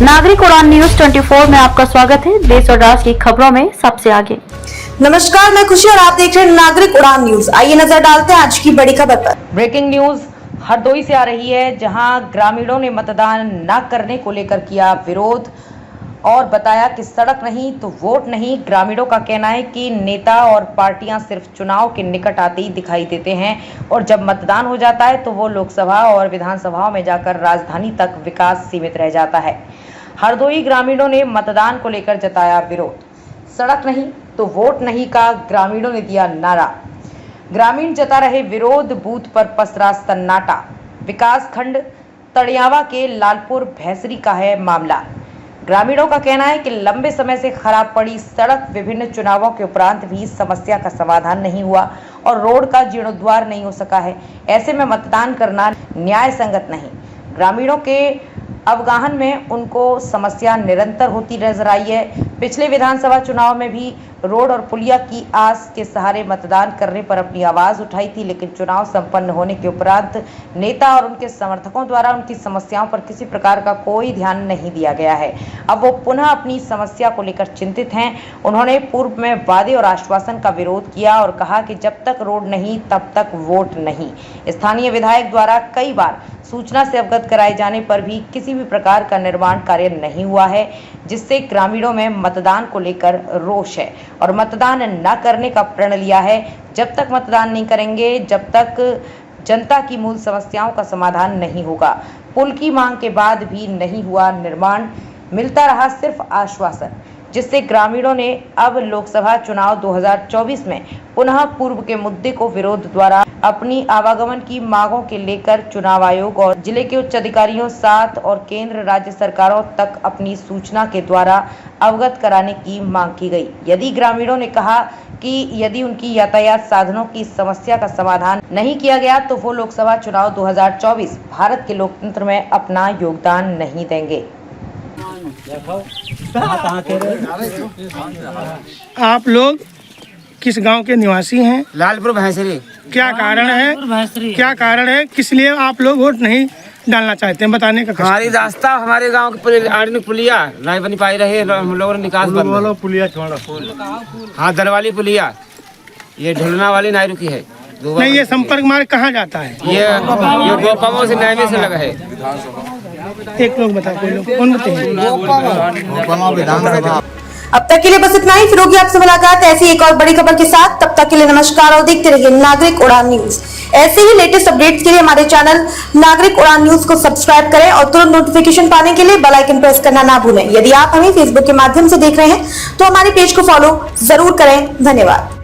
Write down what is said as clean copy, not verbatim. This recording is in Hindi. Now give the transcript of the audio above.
नागरिक उड़ान न्यूज 24 में आपका स्वागत है। देश और राज्य की खबरों में सबसे आगे। नमस्कार, मैं खुशी और आप देख रहे हैं नागरिक उड़ान न्यूज। आइए नजर डालते हैं आज की बड़ी खबर पर। ब्रेकिंग न्यूज हरदोई से आ रही है, जहां ग्रामीणों ने मतदान न करने को लेकर किया विरोध और बताया कि सड़क नहीं तो वोट नहीं। ग्रामीणों का कहना है कि नेता और पार्टियां सिर्फ चुनाव के निकट आते ही दिखाई देते हैं और जब मतदान हो जाता है तो वो लोकसभा और विधानसभाओं में जाकर राजधानी तक विकास सीमित रह जाता है। हरदोई ग्रामीणों ने मतदान को लेकर जताया विरोध। सड़क नहीं तो वोट नहीं का ग्रामीणों ने दिया नारा। ग्रामीण जता रहे विरोध, बूथ पर पसरा सन्नाटा। विकास खंड तड़ियावा के लालपुर भैंसरी का है मामला। ग्रामीणों का कहना है कि लंबे समय से खराब पड़ी सड़क, विभिन्न चुनावों के उपरांत भी समस्या का समाधान नहीं हुआ और रोड का जीर्णोद्धार नहीं हो सका है। ऐसे में मतदान करना न्याय संगत नहीं। ग्रामीणों के अवगाहन में उनको समस्या निरंतर होती नजर आई है। पिछले विधानसभा चुनाव में भी रोड और पुलिया की आस के सहारे मतदान करने पर अपनी आवाज उठाई थी, लेकिन चुनाव संपन्न होने के उपरांत नेता और उनके समर्थकों द्वारा उनकी समस्याओं पर किसी प्रकार का कोई ध्यान नहीं दिया गया है। अब वो पुनः अपनी समस्या को लेकर चिंतित हैं। उन्होंने पूर्व में वादे और आश्वासन का विरोध किया और कहा कि जब तक रोड नहीं तब तक वोट नहीं। स्थानीय विधायक द्वारा कई बार सूचना से अवगत कराए जाने पर भी किसी भी प्रकार का निर्माण कार्य नहीं हुआ है, जिससे ग्रामीणों में मतदान को लेकर रोष है और मतदान न करने का प्रण लिया है। जब तक मतदान नहीं करेंगे, जब तक जनता की मूल समस्याओं का समाधान नहीं होगा। पुल की मांग के बाद भी नहीं हुआ निर्माण, मिलता रहा सिर्फ आश्वासन, जिससे ग्रामीणों ने अब लोकसभा चुनाव 2024 में पुनः पूर्व के मुद्दे को विरोध द्वारा अपनी आवागमन की मांगों के लेकर चुनाव आयोग और जिले के उच्च अधिकारियों साथ और केंद्र राज्य सरकारों तक अपनी सूचना के द्वारा अवगत कराने की मांग की गई। यदि ग्रामीणों ने कहा कि यदि उनकी यातायात साधनों की समस्या का समाधान नहीं किया गया तो वो लोकसभा चुनाव 2024 भारत के लोकतंत्र में अपना योगदान नहीं देंगे। आप लोग किस गांव के निवासी हैं? लालपुर भैंसरी। क्या कारण है किस लिए आप लोग वोट नहीं डालना चाहते हैं, बताने का? हमारी रास्ता हमारे गांव के पुलिया नहीं बनी पाई रही, हम लोगों ने निकास पुलिया हाँ दलवाली पुलिया, ये ढुलना वाली नायरू की है। नहीं, ये संपर्क मार्ग कहाँ जाता है? ये गोपाओं से नैवे से लगा है। एक लोग बता, कोई लोग कौन बताइए। अब तक के लिए बस इतना ही। फिर होगी आपसे मुलाकात ऐसी एक और बड़ी खबर के साथ। तब तक के लिए नमस्कार और देखते रहिए नागरिक उड़ान न्यूज। ऐसे ही लेटेस्ट अपडेट्स के लिए हमारे चैनल नागरिक उड़ान न्यूज को सब्सक्राइब करें और तुरंत नोटिफिकेशन पाने के लिए बेल आइकन प्रेस करना ना भूलें। यदि आप हमें फेसबुक के माध्यम से देख रहे हैं तो हमारे पेज को फॉलो जरूर करें। धन्यवाद।